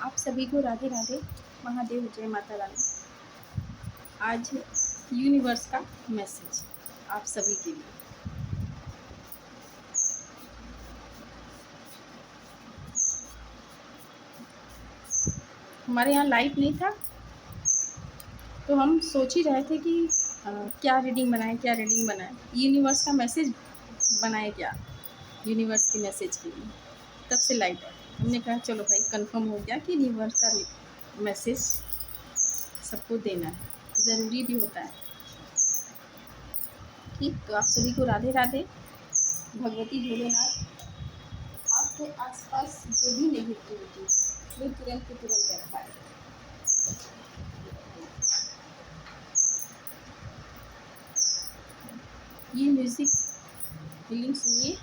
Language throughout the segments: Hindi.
आप सभी को राधे राधे, महादेव, जय माता रानी। आज यूनिवर्स का मैसेज आप सभी के लिए। हमारे यहाँ लाइट नहीं था तो हम सोच ही रहे थे कि क्या रीडिंग बनाए। यूनिवर्स का मैसेज बनाए क्या, यूनिवर्स के मैसेज के लिए। तब से लाइट है, हमने कहा चलो भाई कंफर्म हो गया कि यूनिवर्स का मैसेज सबको देना है, ज़रूरी भी होता है। ठीक, तो आप सभी को राधे राधे। भगवती भोलेनाथ आपके आसपास जो भी नेगेटिविटी है वो तुरंत के तुरंत रखाए। ये म्यूजिक फीलिंग सुनिए।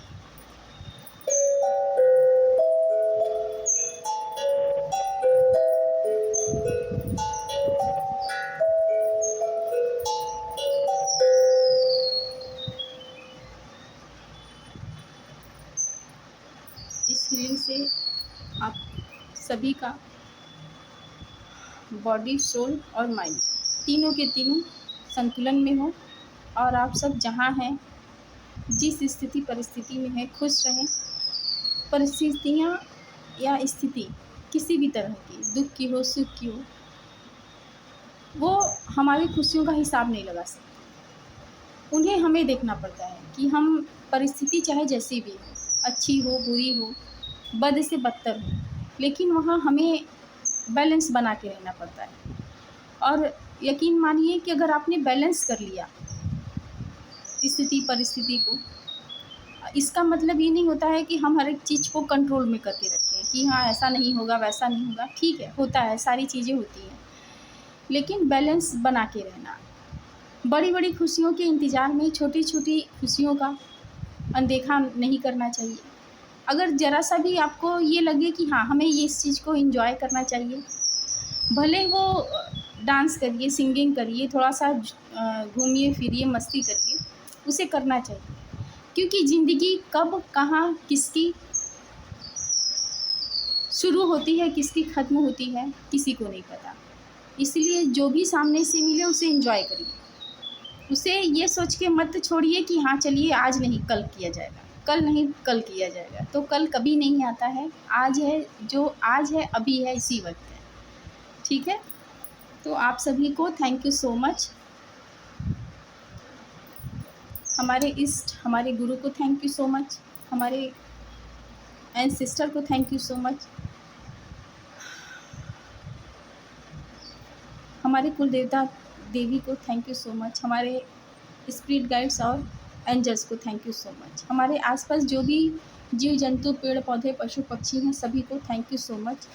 इस फीलिंग से आप सभी का बॉडी, सोल और माइंड तीनों के तीनों संतुलन में हो और आप सब जहाँ हैं, जिस स्थिति परिस्थिति में हैं, खुश रहें। परिस्थितियाँ या स्थिति किसी भी तरह की, दुख की हो, सुख की हो, वो हमारी खुशियों का हिसाब नहीं लगा सकती। उन्हें हमें देखना पड़ता है कि हम परिस्थिति चाहे जैसी भी हो, अच्छी हो, बुरी हो, बद से बदतर हो, लेकिन वहाँ हमें बैलेंस बना के रहना पड़ता है। और यकीन मानिए कि अगर आपने बैलेंस कर लिया स्थिति परिस्थिति को, इसका मतलब ये नहीं होता है कि हम हर एक चीज़ को कंट्रोल में करके रखें कि हाँ ऐसा नहीं होगा, वैसा नहीं होगा। ठीक है, होता है, सारी चीज़ें होती हैं, लेकिन बैलेंस बना के रहना। बड़ी बड़ी खुशियों के इंतज़ार में छोटी छोटी खुशियों का अनदेखा नहीं करना चाहिए। अगर ज़रा सा भी आपको ये लगे कि हाँ हमें ये इस चीज़ को एंजॉय करना चाहिए, भले वो डांस करिए, सिंगिंग करिए, थोड़ा सा घूमिए फिरिए, मस्ती करिए, उसे करना चाहिए। क्योंकि ज़िंदगी कब कहाँ किसकी शुरू होती है, किसकी ख़त्म होती है, किसी को नहीं पता। इसलिए जो भी सामने से मिले उसे एंजॉय करिए। उसे ये सोच के मत छोड़िए कि हाँ चलिए आज नहीं कल किया जाएगा, कल नहीं कल किया जाएगा। तो कल कभी नहीं आता है, आज है, जो आज है अभी है, इसी वक्त है। ठीक है, तो आप सभी को थैंक यू सो मच। हमारे इष्ट, हमारे गुरु को थैंक यू सो मच, हमारे एंसेस्टर को थैंक यू सो मच, हमारे कुल देवता देवी को थैंक यू सो मच, हमारे स्पिरिट गाइड्स और एंजल्स को थैंक यू सो मच, हमारे आसपास जो भी जीव जंतु, पेड़ पौधे, पशु पक्षी हैं, सभी को थैंक यू सो मच।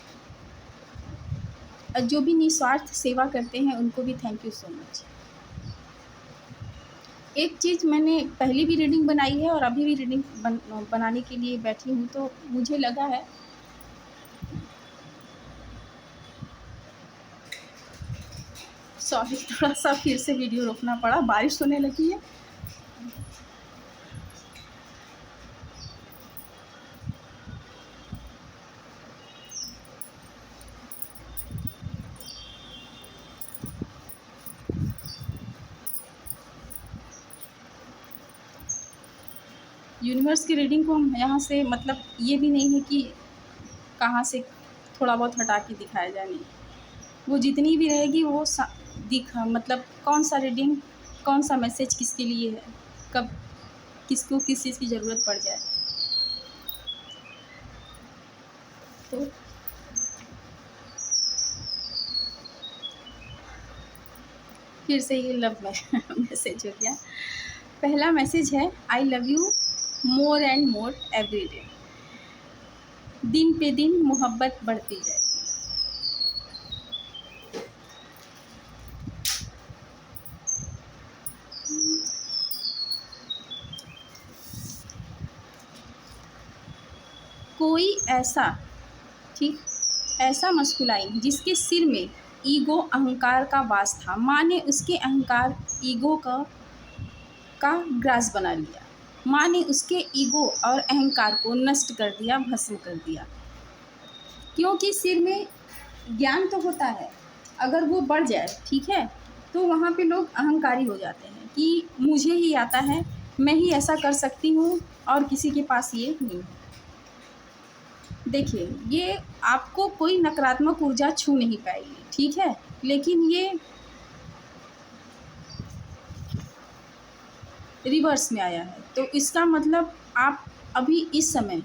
और जो भी निस्वार्थ सेवा करते हैं उनको भी थैंक यू सो मच। एक चीज़ मैंने पहले भी रीडिंग बनाई है और अभी भी रीडिंग बनाने के लिए बैठी हूँ, तो मुझे लगा है सॉरी, थोड़ा सा फिर से वीडियो रोकना पड़ा, बारिश होने लगी है। यूनिवर्स की रीडिंग को हम यहाँ से मतलब ये भी नहीं है कि कहाँ से थोड़ा बहुत हटा के दिखाया जाए, नहीं। वो जितनी भी रहेगी वो मतलब कौन सा रीडिंग, कौन सा मैसेज किसके लिए है, कब किसको किस चीज़ की ज़रूरत पड़ जाए। तो फिर से ये लव मैसेज हो गया। पहला मैसेज है, I love you more and more every day. दिन पे दिन मोहब्बत बढ़ती जाएगी। कोई ऐसा, ठीक, ऐसा मस्कुराई जिसके सिर में ईगो, अहंकार का वास था, माँ ने उसके अहंकार, ईगो का ग्रास बना लिया। माँ ने उसके ईगो और अहंकार को नष्ट कर दिया, भस्म कर दिया। क्योंकि सिर में ज्ञान तो होता है, अगर वो बढ़ जाए, ठीक है, तो वहाँ पे लोग अहंकारी हो जाते हैं कि मुझे ही आता है, मैं ही ऐसा कर सकती हूँ और किसी के पास ये नहीं है। देखिए, ये आपको कोई नकारात्मक ऊर्जा छू नहीं पाएगी, ठीक है, लेकिन ये रिवर्स में आया है, तो इसका मतलब आप अभी इस समय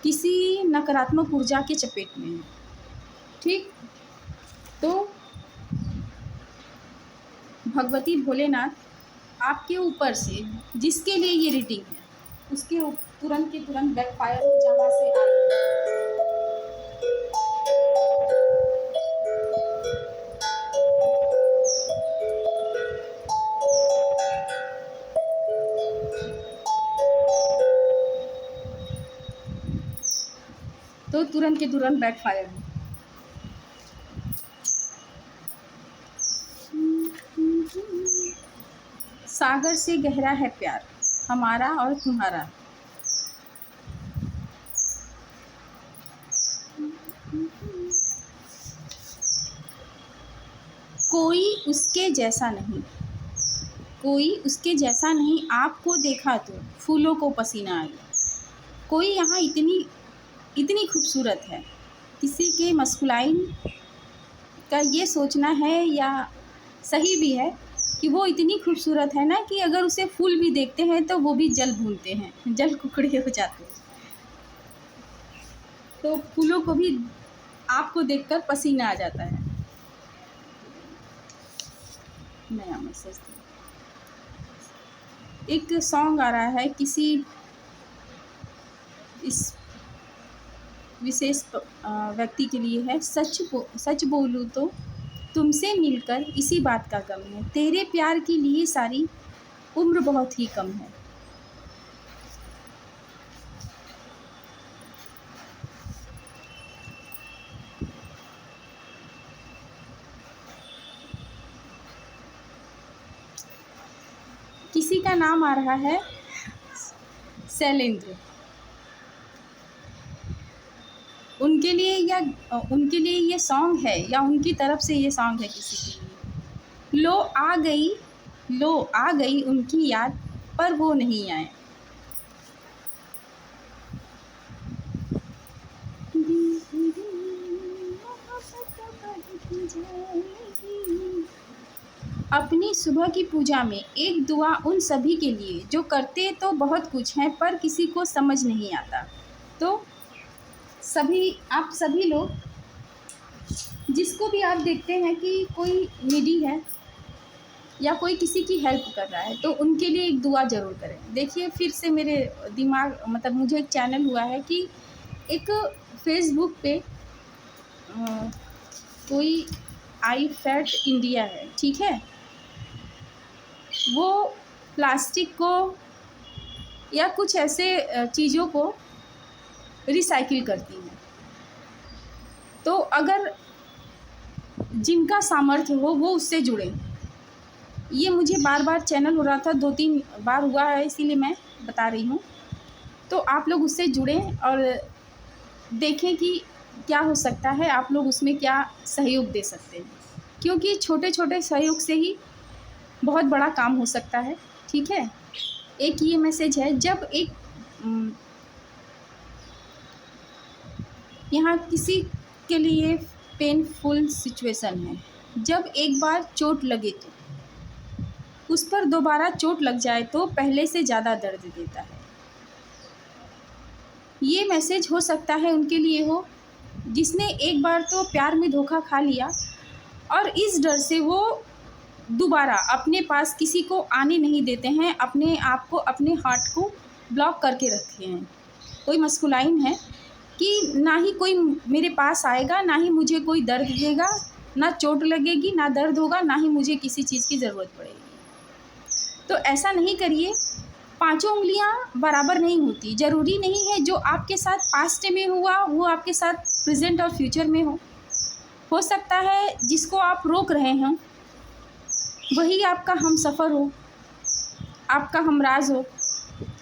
किसी नकारात्मक ऊर्जा के चपेट में हैं, ठीक। तो भगवती भोलेनाथ आपके ऊपर से, जिसके लिए ये रीडिंग है, उसके तुरंत के तुरंत बैकफायर हो जहाँ से तो तुरंत के तुरंत बैकफायर हो। सागर से गहरा है प्यार हमारा और तुम्हारा, कोई उसके जैसा नहीं, कोई उसके जैसा नहीं, आपको देखा तो फूलों को पसीना आ गया। कोई यहाँ इतनी इतनी खूबसूरत है, किसी के मस्कुलाइन का ये सोचना है या सही भी है कि वो इतनी खूबसूरत है ना कि अगर उसे फूल भी देखते हैं तो वो भी जल भूनते हैं, जल कुकड़े हो जाते हैं। तो फूलों को भी आपको देखकर पसीना आ जाता है। नया मैसेज एक सॉन्ग आ रहा है किसी इस विशेष व्यक्ति के लिए है। सच बोलूँ तो तुमसे मिलकर इसी बात का गम है, तेरे प्यार के लिए सारी उम्र बहुत ही कम है। किसी का नाम आ रहा है शैलेंद्र, उनके लिए ये सॉन्ग है या उनकी तरफ से ये सॉन्ग है किसी के लिए। लो आ गई उनकी याद पर वो नहीं आए। अपनी सुबह की पूजा में एक दुआ उन सभी के लिए जो करते तो बहुत कुछ हैं पर किसी को समझ नहीं आता। तो आप सभी लोग जिसको भी आप देखते हैं कि कोई नीडी है या कोई किसी की हेल्प कर रहा है, तो उनके लिए एक दुआ ज़रूर करें। देखिए, फिर से मेरे दिमाग मतलब मुझे एक चैनल हुआ है कि एक फेसबुक पे कोई आई फैट इंडिया है, ठीक है, वो प्लास्टिक को या कुछ ऐसे चीज़ों को रिसाइकिल करती है। तो अगर जिनका सामर्थ्य हो वो उससे जुड़े। ये मुझे बार बार चैनल हो रहा था, 2-3 बार हुआ है, इसीलिए मैं बता रही हूँ। तो आप लोग उससे जुड़ें और देखें कि क्या हो सकता है, आप लोग उसमें क्या सहयोग दे सकते हैं, क्योंकि छोटे छोटे सहयोग से ही बहुत बड़ा काम हो सकता है, ठीक है। एक ये मैसेज है, जब एक यहाँ किसी के लिए पेनफुल सिचुएशन है, जब एक बार चोट लगे तो उस पर दोबारा चोट लग जाए तो पहले से ज़्यादा दर्द देता है। ये मैसेज हो सकता है उनके लिए हो जिसने एक बार तो प्यार में धोखा खा लिया और इस डर से वो दोबारा अपने पास किसी को आने नहीं देते हैं, अपने आप को, अपने हार्ट को ब्लॉक करके रखे हैं। कोई मस्कुलाइन है कि ना ही कोई मेरे पास आएगा, ना ही मुझे कोई दर्द देगा, ना चोट लगेगी, ना दर्द होगा, ना ही मुझे किसी चीज़ की ज़रूरत पड़ेगी। तो ऐसा नहीं करिए। 5 उंगलियां बराबर नहीं होती। ज़रूरी नहीं है जो आपके साथ पास्ट में हुआ वो आपके साथ प्रेजेंट और फ्यूचर में हो सकता है जिसको आप रोक रहे हैं वही आपका हमसफ़र हो, आपका हमराज हो,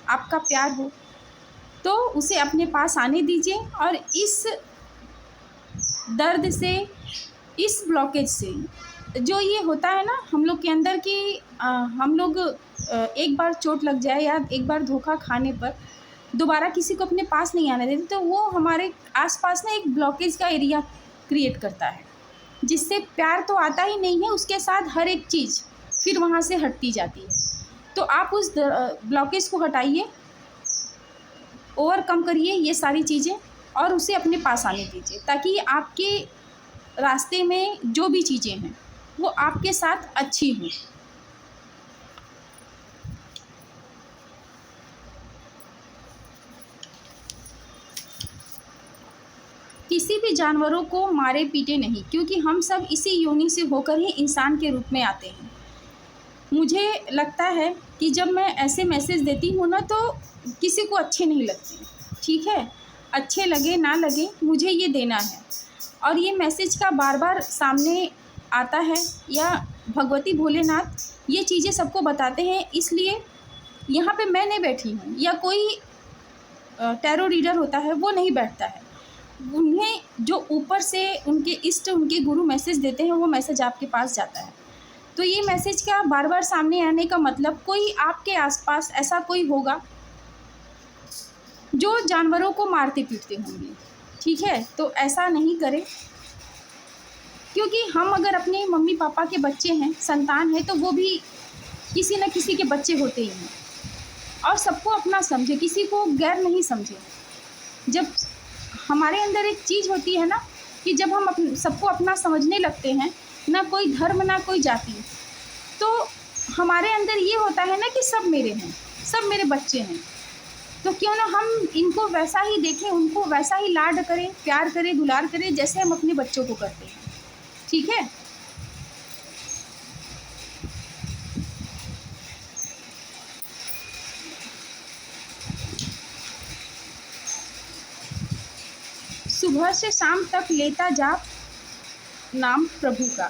आपका प्यार हो। तो उसे अपने पास आने दीजिए और इस दर्द से इस ब्लॉकेज से जो ये होता है ना हम लोग के अंदर कि हम लोग एक बार चोट लग जाए या एक बार धोखा खाने पर दोबारा किसी को अपने पास नहीं आने देते, तो वो हमारे आसपास ना एक ब्लॉकेज का एरिया क्रिएट करता है, जिससे प्यार तो आता ही नहीं है, उसके साथ हर एक चीज़ फिर वहाँ से हटती जाती है। तो आप उस ब्लॉकेज को हटाइए, ओवरकम करिए ये सारी चीज़ें और उसे अपने पास आने दीजिए, ताकि आपके रास्ते में जो भी चीज़ें हैं वो आपके साथ अच्छी हों। किसी भी जानवरों को मारे पीटे नहीं, क्योंकि हम सब इसी योनि से होकर ही इंसान के रूप में आते हैं। मुझे लगता है कि जब मैं ऐसे मैसेज देती हूँ ना, तो किसी को अच्छे नहीं लगते, ठीक है, अच्छे लगे ना लगे मुझे ये देना है। और ये मैसेज का बार बार सामने आता है, या भगवती भोलेनाथ ये चीज़ें सबको बताते हैं, इसलिए यहाँ पे मैं नहीं बैठी हूँ या कोई टैरो रीडर होता है वो नहीं बैठता है। उन्हें जो ऊपर से उनके इष्ट, उनके गुरु मैसेज देते हैं, वो मैसेज आपके पास जाता है। तो ये मैसेज का बार बार सामने आने का मतलब कोई आपके आसपास ऐसा कोई होगा जो जानवरों को मारते पीटते होंगे, ठीक है। तो ऐसा नहीं करें, क्योंकि हम अगर अपने मम्मी पापा के बच्चे हैं, संतान है, तो वो भी किसी न किसी के बच्चे होते ही हैं। और सबको अपना समझे, किसी को गैर नहीं समझे। जब हमारे अंदर एक चीज़ होती है ना कि जब हम सबको अपना समझने लगते हैं, ना कोई धर्म ना कोई जाति, तो हमारे अंदर ये होता है ना कि सब मेरे हैं, सब मेरे बच्चे हैं। तो क्यों ना हम इनको वैसा ही देखें, उनको वैसा ही लाड करें, प्यार करें, दुलार करें, जैसे हम अपने बच्चों को करते हैं, ठीक है। सुबह से शाम तक लेता जाप नाम प्रभु का।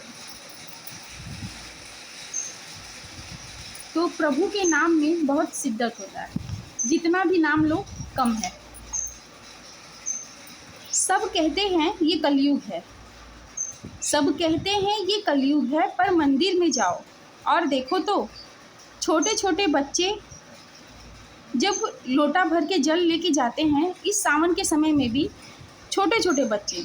तो प्रभु के नाम में बहुत शिद्दत होता है, जितना भी नाम लो कम है। सब कहते हैं ये कलयुग है, सब कहते हैं ये कलयुग है, पर मंदिर में जाओ और देखो तो छोटे छोटे बच्चे जब लोटा भर के जल लेके जाते हैं, इस सावन के समय में भी छोटे छोटे बच्चे,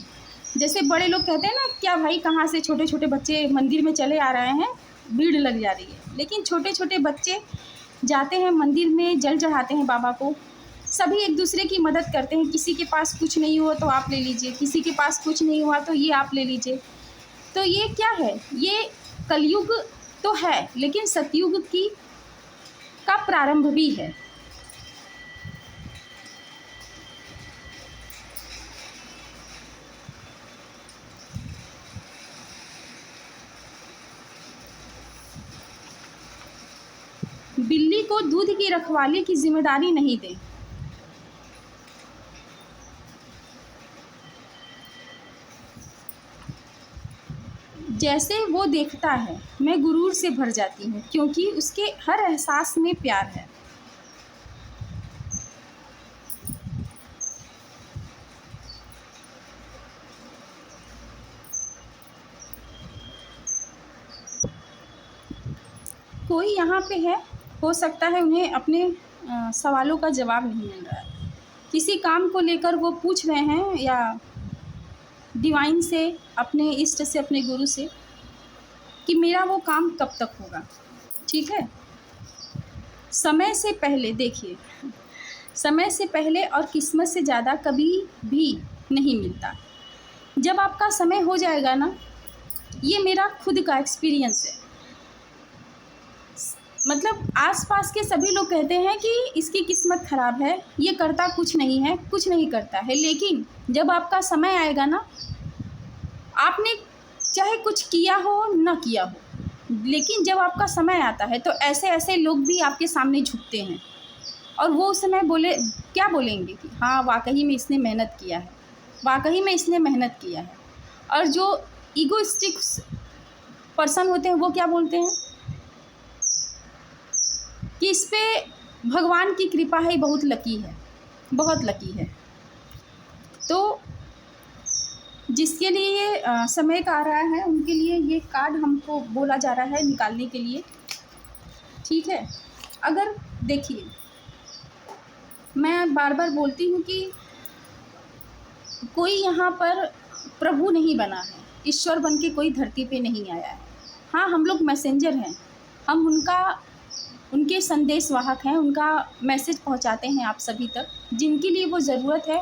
जैसे बड़े लोग कहते हैं ना क्या भाई कहाँ से छोटे छोटे बच्चे मंदिर में चले आ रहे हैं, भीड़ लग जा रही है, लेकिन छोटे छोटे बच्चे जाते हैं मंदिर में, जल चढ़ाते हैं बाबा को। सभी एक दूसरे की मदद करते हैं, किसी के पास कुछ नहीं हुआ तो आप ले लीजिए, किसी के पास कुछ नहीं हुआ तो ये आप ले लीजिए। तो ये क्या है, ये कलयुग तो है, लेकिन सतयुग का प्रारंभ भी है। बिल्ली को दूध की रखवाली की जिम्मेदारी नहीं दें। जैसे वो देखता है मैं गुरूर से भर जाती हूँ, क्योंकि उसके हर एहसास में प्यार है। कोई यहाँ पे है, हो सकता है उन्हें अपने सवालों का जवाब नहीं मिल रहा है, किसी काम को लेकर वो पूछ रहे हैं, या डिवाइन से, अपने इष्ट से, अपने गुरु से कि मेरा वो काम कब तक होगा, ठीक है। समय से पहले देखिए, समय से पहले और किस्मत से ज़्यादा कभी भी नहीं मिलता। जब आपका समय हो जाएगा ना, ये मेरा खुद का एक्सपीरियंस है, मतलब आसपास के सभी लोग कहते हैं कि इसकी किस्मत ख़राब है, ये करता कुछ नहीं है, कुछ नहीं करता है, लेकिन जब आपका समय आएगा ना, आपने चाहे कुछ किया हो ना किया हो, लेकिन जब आपका समय आता है तो ऐसे ऐसे लोग भी आपके सामने झुकते हैं, और वो उस समय क्या बोलेंगे कि हाँ वाकई में इसने मेहनत किया है, वाकई में इसने मेहनत किया है। और जो ईगोइस्टिक पर्सन होते हैं वो क्या बोलते हैं कि इस पे भगवान की कृपा है, बहुत लकी है, बहुत लकी है। तो जिसके लिए ये समय का आ रहा है उनके लिए ये कार्ड हमको बोला जा रहा है निकालने के लिए, ठीक है। अगर देखिए, मैं बार बार बोलती हूँ कि कोई यहाँ पर प्रभु नहीं बना है, ईश्वर बन के कोई धरती पे नहीं आया है। हाँ, हम लोग मैसेंजर हैं, हम उनके संदेश वाहक हैं, उनका मैसेज पहुँचाते हैं आप सभी तक जिनके लिए वो ज़रूरत है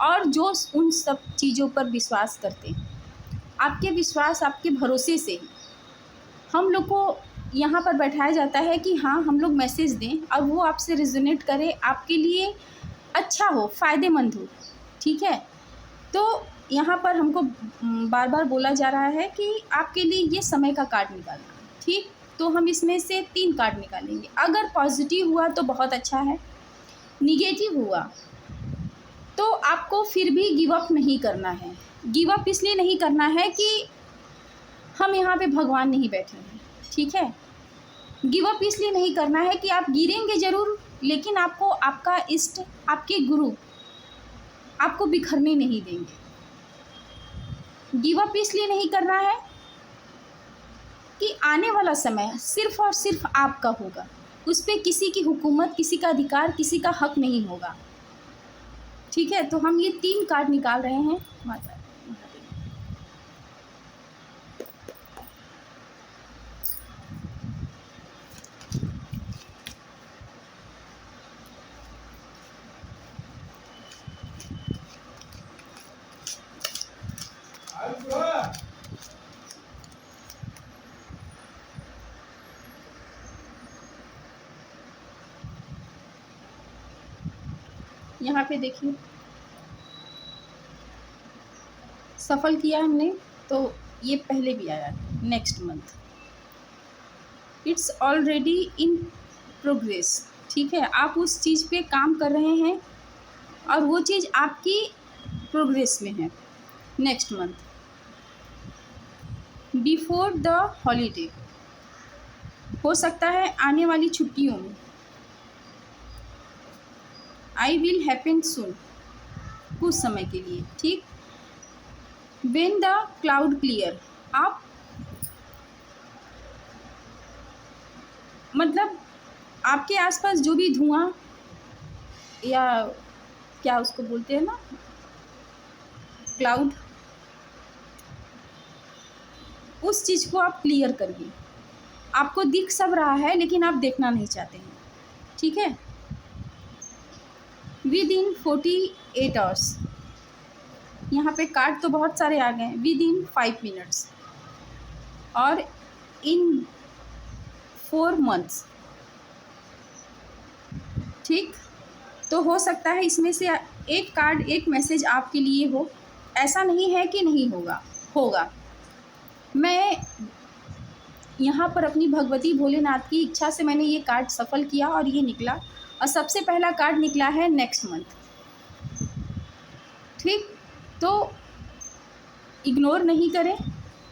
और जो उन सब चीज़ों पर विश्वास करते हैं। आपके विश्वास, आपके भरोसे से ही हम लोग को यहाँ पर बैठाया जाता है कि हाँ, हम लोग मैसेज दें और वो आपसे रिजोनेट करे, आपके लिए अच्छा हो, फ़ायदेमंद हो, ठीक है। तो यहाँ पर हमको बार बार बोला जा रहा है कि आपके लिए ये समय का कार्ड निकालना, ठीक। तो हम इसमें से 3 कार्ड निकालेंगे। अगर पॉजिटिव हुआ तो बहुत अच्छा है, निगेटिव हुआ तो आपको फिर भी गिव अप नहीं करना है। गिव अप इसलिए नहीं करना है कि हम यहाँ पे भगवान नहीं बैठे हैं, ठीक है। गिव अप इसलिए नहीं करना है कि आप गिरेंगे ज़रूर, लेकिन आपको आपका इष्ट, आपके गुरु आपको बिखरने नहीं देंगे। गिव अप इसलिए नहीं करना है कि आने वाला समय सिर्फ़ और सिर्फ आपका होगा, उस पे किसी की हुकूमत, किसी का अधिकार, किसी का हक नहीं होगा, ठीक है। तो हम ये 3 कार्ड निकाल रहे हैं माता। यहाँ पे देखिए, सफल किया हमने तो ये पहले भी आया, next month, it's already in progress, ठीक है। आप उस चीज़ पे काम कर रहे हैं और वो चीज़ आपकी प्रोग्रेस में है। Next month, before the holiday, हो सकता है आने वाली छुट्टियों में। आई विल हैपन सून, कुछ समय के लिए, ठीक। व्हेन द क्लाउड क्लियर, आप मतलब आपके आसपास जो भी धुआं या क्या उसको बोलते हैं ना, क्लाउड, उस चीज़ को आप क्लियर करिए। आपको दिख सब रहा है लेकिन आप देखना नहीं चाहते हैं, ठीक है। विद इन 48 आवर्स, यहाँ पे कार्ड तो बहुत सारे आ गए। विद इन 5 मिनट्स और इन 4 मंथ्स, ठीक। तो हो सकता है इसमें से एक कार्ड, एक मैसेज आपके लिए हो। ऐसा नहीं है कि नहीं होगा, होगा। मैं यहाँ पर अपनी भगवती भोलेनाथ की इच्छा से मैंने ये कार्ड सफल किया और ये निकला, और सबसे पहला कार्ड निकला है नेक्स्ट मंथ, ठीक। तो इग्नोर नहीं करें,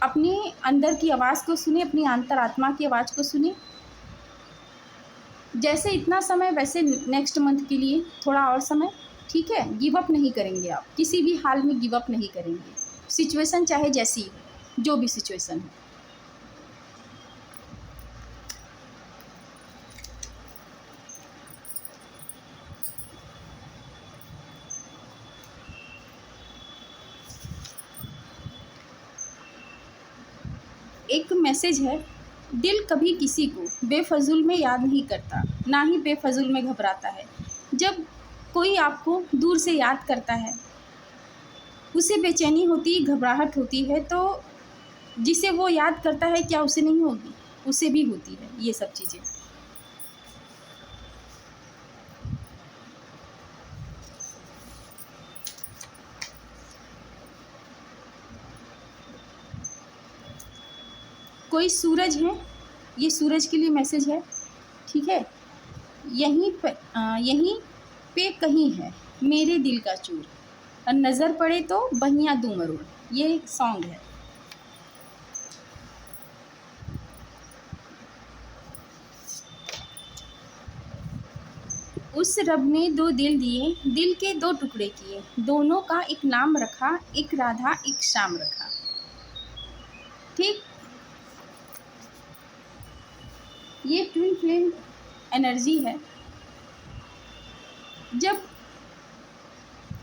अपने अंदर की आवाज़ को सुने, अपनी अंतरात्मा की आवाज़ को सुने। जैसे इतना समय वैसे नेक्स्ट मंथ के लिए थोड़ा और समय, ठीक है। गिव अप नहीं करेंगे, आप किसी भी हाल में गिव अप नहीं करेंगे, सिचुएशन चाहे जैसी हो, जो भी सिचुएशन हो। एक मैसेज है, दिल कभी किसी को बेफजूल में याद नहीं करता, ना ही बेफजूल में घबराता है। जब कोई आपको दूर से याद करता है, उसे बेचैनी होती, घबराहट होती है, तो जिसे वो याद करता है क्या उसे नहीं होगी? उसे भी होती है ये सब चीज़ें। कोई सूरज है, ये सूरज के लिए मैसेज है, ठीक है। यहीं पे कहीं है मेरे दिल का चूर, और नज़र पड़े तो बहियाँ दूँ मरोड़, ये एक सॉन्ग है। उस रब ने दो दिल दिए, दिल के दो टुकड़े किए, दोनों का एक नाम रखा, एक राधा एक श्याम रखा। ठीक, ये ट्विन फ्लेम एनर्जी है। जब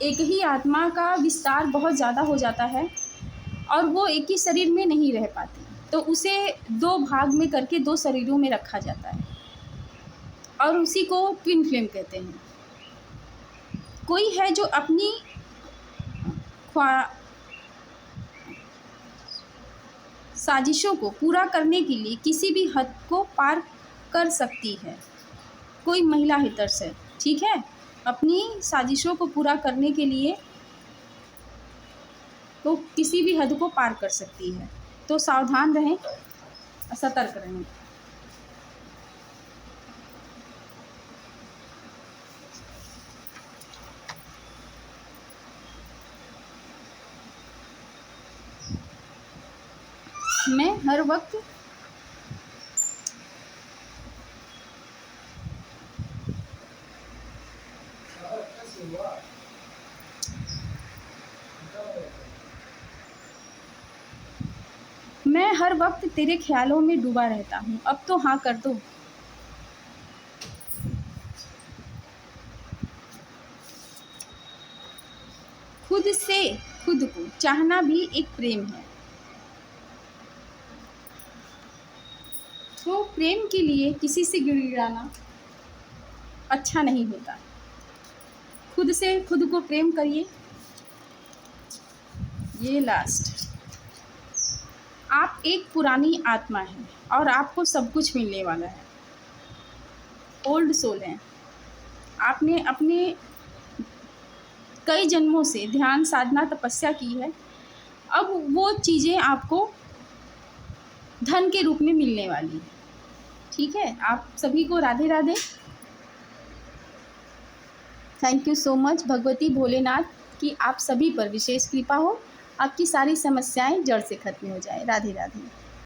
एक ही आत्मा का विस्तार बहुत ज़्यादा हो जाता है और वो एक ही शरीर में नहीं रह पाती, तो उसे दो भाग में करके दो शरीरों में रखा जाता है और उसी को ट्विन फ्लेम कहते हैं। कोई है जो अपनी साजिशों को पूरा करने के लिए किसी भी हद को पार कर सकती है। कोई महिला हितैषी है, ठीक है, अपनी साजिशों को पूरा करने के लिए तो किसी भी हद को पार कर सकती है। तो सावधान रहें, सतर्क रहें। मैं हर वक्त तेरे ख्यालों में डूबा रहता हूँ। अब तो हाँ कर दो। खुद से खुद को चाहना भी एक प्रेम है। तो प्रेम के लिए किसी से गिड़गिड़ाना अच्छा नहीं होता। खुद से खुद को प्रेम करिए। ये लास्ट, आप एक पुरानी आत्मा हैं और आपको सब कुछ मिलने वाला है। ओल्ड सोल हैं। आपने अपने कई जन्मों से ध्यान साधना तपस्या की है। अब वो चीज़ें आपको धन के रूप में मिलने वाली है। ठीक है, आप सभी को Radhe Radhe. Thank you so much. Bhagwati Bholenath की आप सभी पर विशेष कृपा हो, आपकी सारी समस्याएं जड़ से खत्म हो जाए। राधे राधे।